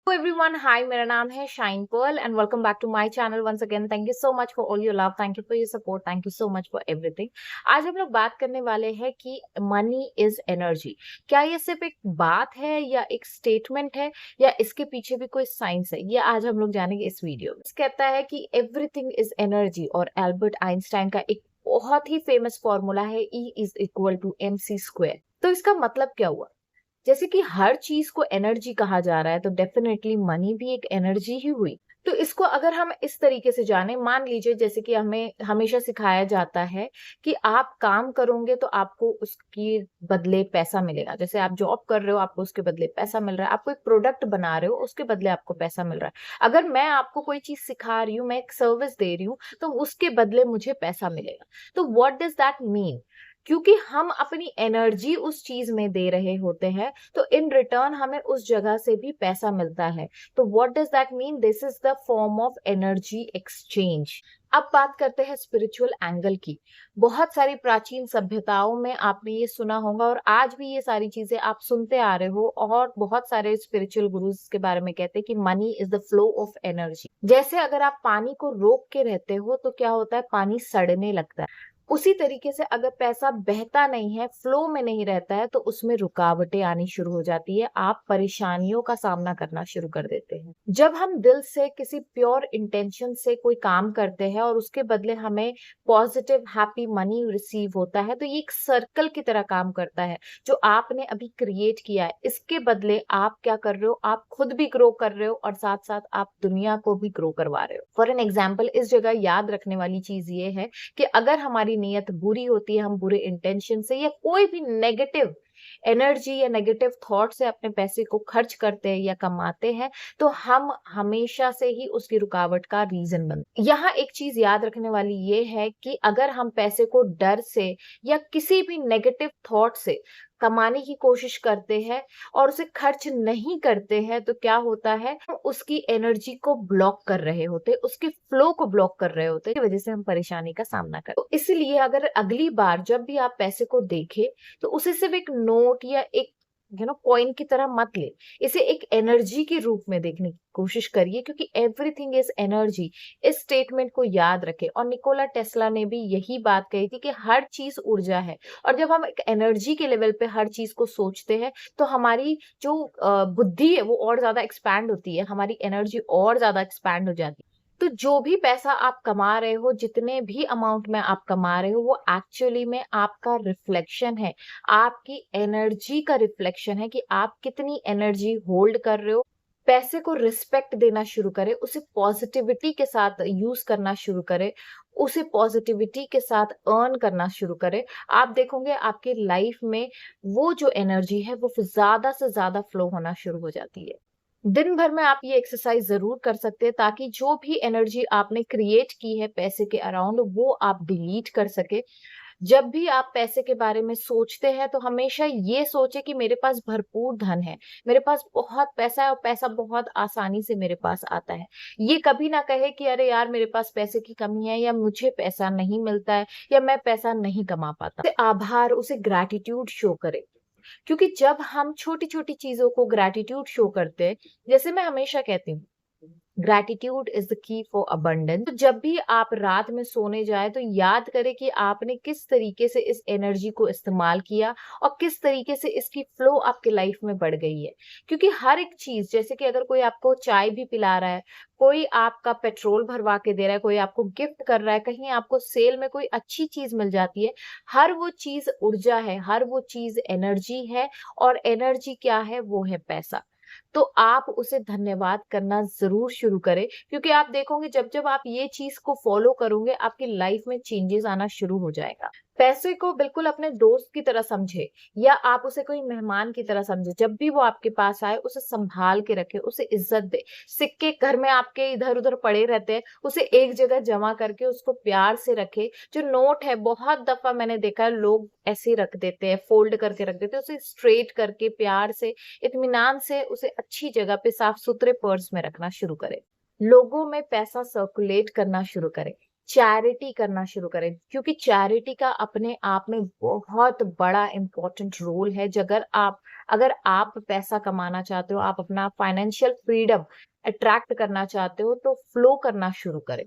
Hello everyone, hi, मेरा नाम है Shine Pearl and welcome back to my channel once again. Thank you so much for all your love, thank you for your support, thank you so much for everything. आज हम लोग बात करने वाले हैं कि मनी इज एनर्जी। क्या ये सिर्फ एक बात है या एक स्टेटमेंट है या इसके पीछे भी कोई साइंस है, ये आज हम लोग जानेंगे इस वीडियो में। कहता है कि एवरीथिंग इज एनर्जी और एल्बर्ट आइंस्टाइन का एक बहुत ही फेमस फॉर्मूला है E is equal to MC square. तो इसका मतलब क्या हुआ? जैसे कि हर चीज को एनर्जी कहा जा रहा है तो डेफिनेटली मनी भी एक एनर्जी ही हुई। तो इसको अगर हम इस तरीके से जाने, मान लीजिए जैसे कि हमें हमेशा सिखाया जाता है कि आप काम करोगे तो आपको उसके बदले पैसा मिलेगा। जैसे आप जॉब कर रहे हो, आपको उसके बदले पैसा मिल रहा है। आप कोई प्रोडक्ट बना रहे हो, उसके बदले आपको पैसा मिल रहा है। अगर मैं आपको कोई चीज सिखा रही हूँ, मैं एक सर्विस दे रही हूँ, तो उसके बदले मुझे पैसा मिलेगा। तो व्हाट डज दैट मीन? क्योंकि हम अपनी एनर्जी उस चीज में दे रहे होते हैं, तो इन रिटर्न हमें उस जगह से भी पैसा मिलता है। तो what does that mean? This is the form of energy exchange. अब बात करते हैं स्पिरिचुअल एंगल की। बहुत सारी प्राचीन सभ्यताओं में आपने ये सुना होगा और आज भी ये सारी चीजें आप सुनते आ रहे हो, और बहुत सारे स्पिरिचुअल गुरुज इसके बारे में कहते हैं कि money is the flow of energy. जैसे अगर आप पानी को रोक के रहते हो तो क्या होता है? पानी सड़ने लगता है। उसी तरीके से अगर पैसा बहता नहीं है, फ्लो में नहीं रहता है, तो उसमें रुकावटें आनी शुरू हो जाती है। आप परेशानियों का सामना करना शुरू कर देते हैं। जब हम दिल से किसी प्योर इंटेंशन से कोई काम करते हैं और उसके बदले हमें पॉजिटिव हैप्पी मनी रिसीव होता है, तो ये एक सर्कल की तरह काम करता है जो आपने अभी क्रिएट किया है। इसके बदले आप क्या कर रहे हो? आप खुद भी ग्रो कर रहे हो और साथ साथ आप दुनिया को भी ग्रो करवा रहे हो। फॉर एन एग्जाम्पल, इस जगह याद रखने वाली चीज ये है कि अगर हमारी नीयत बुरी होती है, हम बुरे इंटेंशन से या कोई भी नेगेटिव एनर्जी या नेगेटिव थॉट से अपने पैसे को खर्च करते हैं या कमाते हैं, तो हम हमेशा से ही उसकी रुकावट का रीजन बनते हैं। यहाँ एक चीज याद रखने वाली ये है कि अगर हम पैसे को डर से या किसी भी नेगेटिव थॉट से कमाने की कोशिश करते हैं और उसे खर्च नहीं करते हैं, तो क्या होता है? हम उसकी एनर्जी को ब्लॉक कर रहे होते, उसके फ्लो को ब्लॉक कर रहे होते, इस वजह से हम परेशानी का सामना करते। तो इसलिए अगर अगली बार जब भी आप पैसे को देखें, तो उसे सिर्फ एक नोट या एक कॉइन की तरह मत ले। इसे एक एनर्जी के रूप में देखने की कोशिश करिए, क्योंकि एवरीथिंग इज एनर्जी। इस स्टेटमेंट को याद रखें। और निकोला टेस्ला ने भी यही बात कही थी कि हर चीज ऊर्जा है, और जब हम एक एनर्जी के लेवल पे हर चीज को सोचते हैं, तो हमारी जो बुद्धि है वो और ज्यादा एक्सपैंड होती है, हमारी एनर्जी और ज्यादा एक्सपैंड हो जाती है। तो जो भी पैसा आप कमा रहे हो, जितने भी अमाउंट में आप कमा रहे हो, वो एक्चुअली में आपका रिफ्लेक्शन है, आपकी एनर्जी का रिफ्लेक्शन है कि आप कितनी एनर्जी होल्ड कर रहे हो। पैसे को रिस्पेक्ट देना शुरू करें, उसे पॉजिटिविटी के साथ यूज करना शुरू करें, उसे पॉजिटिविटी के साथ अर्न करना शुरू करें। आप देखोगे आपके लाइफ में वो जो एनर्जी है वो ज्यादा से ज्यादा फ्लो होना शुरू हो जाती है। दिन भर में आप ये एक्सरसाइज जरूर कर सकते हैं, ताकि जो भी एनर्जी आपने क्रिएट की है पैसे के अराउंड, वो आप डिलीट कर सके। जब भी आप पैसे के बारे में सोचते हैं, तो हमेशा ये सोचे कि मेरे पास भरपूर धन है, मेरे पास बहुत पैसा है और पैसा बहुत आसानी से मेरे पास आता है। ये कभी ना कहे कि अरे यार मेरे पास पैसे की कमी है, या मुझे पैसा नहीं मिलता है, या मैं पैसा नहीं कमा पाता। उसे आभार, उसे ग्रैटिट्यूड शो करे। क्योंकि जब हम छोटी छोटी चीजों को ग्रैटिट्यूड शो करते हैं, जैसे मैं हमेशा कहती हूँ, gratitude is the key for abundance. तो जब भी आप रात में सोने जाए, तो याद करें कि आपने किस तरीके से इस एनर्जी को इस्तेमाल किया और किस तरीके से इसकी फ्लो आपके लाइफ में बढ़ गई है। क्योंकि हर एक चीज, जैसे कि अगर कोई आपको चाय भी पिला रहा है, कोई आपका पेट्रोल भरवा के दे रहा है, कोई आपको गिफ्ट कर रहा है, कहीं आपको सेल में कोई अच्छी चीज मिल जाती है, हर वो चीज ऊर्जा है, हर वो चीज एनर्जी है। और एनर्जी क्या है? वो है पैसा। तो आप उसे धन्यवाद करना जरूर शुरू करें, क्योंकि आप देखोगे जब जब आप ये चीज को फॉलो करोगे, आपकी लाइफ में चेंजेस आना शुरू हो जाएगा। पैसे को बिल्कुल अपने दोस्त की तरह समझे, या आप उसे कोई मेहमान की तरह समझे। जब भी वो आपके पास आए, उसे संभाल के रखे, उसे इज्जत दे। सिक्के घर में आपके इधर उधर पड़े रहते हैं, उसे एक जगह जमा करके उसको प्यार से रखे। जो नोट है, बहुत दफा मैंने देखा है लोग ऐसे ही रख देते हैं, फोल्ड करके रख देते हैं। उसे स्ट्रेट करके प्यार से, इत्मीनान से उसे अच्छी जगह पे साफ सुथरे पर्स में रखना शुरू करें। लोगों में पैसा सर्कुलेट करना शुरू करें। चैरिटी करना शुरू करें, क्योंकि चैरिटी का अपने आप में बहुत बड़ा इम्पोर्टेंट रोल है। अगर आप पैसा कमाना चाहते हो, आप अपना फाइनेंशियल फ्रीडम अट्रैक्ट करना चाहते हो, तो फ्लो करना शुरू करें।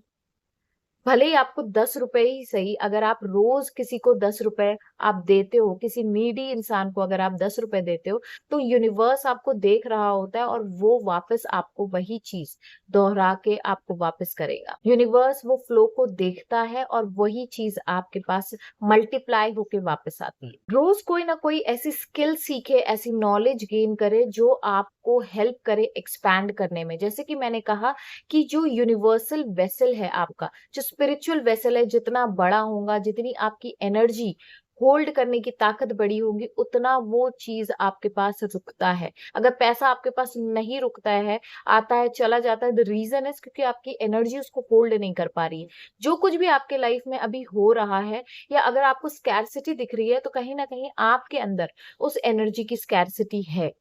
भले ही आपको 10 रुपए ही सही, अगर आप रोज किसी को 10 रुपए आप देते हो, किसी नीडी इंसान को अगर आप 10 रुपए देते हो, तो यूनिवर्स आपको देख रहा होता है और वो वापस आपको वही चीज दोहरा के आपको वापस करेगा। यूनिवर्स वो फ्लो को देखता है और वही चीज आपके पास मल्टीप्लाई होके वापस आती है। रोज कोई ना कोई ऐसी स्किल सीखे, ऐसी नॉलेज गेन करे जो आपको हेल्प करे एक्सपैंड करने में। जैसे कि मैंने कहा कि जो यूनिवर्सल वेसल है आपका, जो स्पिरिचुअल वेसल है, जितना बड़ा होगा, जितनी आपकी एनर्जी होल्ड करने की ताकत बड़ी होगी, उतना वो चीज आपके पास रुकता है। अगर पैसा आपके पास नहीं रुकता है, आता है चला जाता है, द रीजन इज क्योंकि आपकी एनर्जी उसको होल्ड नहीं कर पा रही है। जो कुछ भी आपके लाइफ में अभी हो रहा है, या अगर आपको स्कैरसिटी दिख रही है, तो कहीं ना कहीं आपके अंदर उस एनर्जी की स्कैरसिटी है।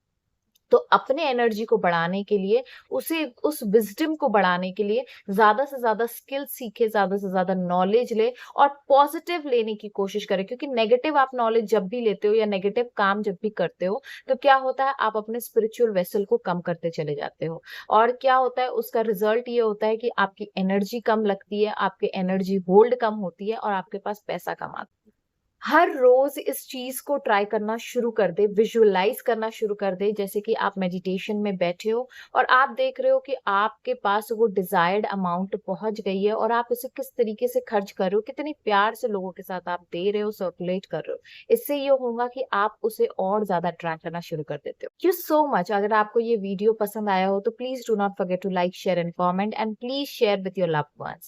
तो अपने एनर्जी को बढ़ाने के लिए, उसे उस विजडम को बढ़ाने के लिए ज्यादा से ज्यादा स्किल सीखे, ज्यादा से ज्यादा नॉलेज ले और पॉजिटिव लेने की कोशिश करें। क्योंकि नेगेटिव आप नॉलेज जब भी लेते हो या नेगेटिव काम जब भी करते हो, तो क्या होता है, आप अपने स्पिरिचुअल वेसल को कम करते चले जाते हो। और क्या होता है, उसका रिजल्ट ये होता है कि आपकी एनर्जी कम लगती है, आपकी एनर्जी होल्ड कम होती है और आपके पास पैसा कम आता है। हर रोज इस चीज को ट्राई करना शुरू कर दे, विजुअलाइज करना शुरू कर दे। जैसे कि आप मेडिटेशन में बैठे हो और आप देख रहे हो कि आपके पास वो डिजायर्ड अमाउंट पहुंच गई है और आप उसे किस तरीके से खर्च कर रहे हो, कितने प्यार से लोगों के साथ आप दे रहे हो, सर्कुलेट कर रहे हो। इससे ये होगा कि आप उसे और ज्यादा अट्रैक्ट करना शुरू कर देते हो। Thank you so much. अगर आपको ये वीडियो पसंद आया हो तो please do not forget to like, share and comment, and please share with your loved once.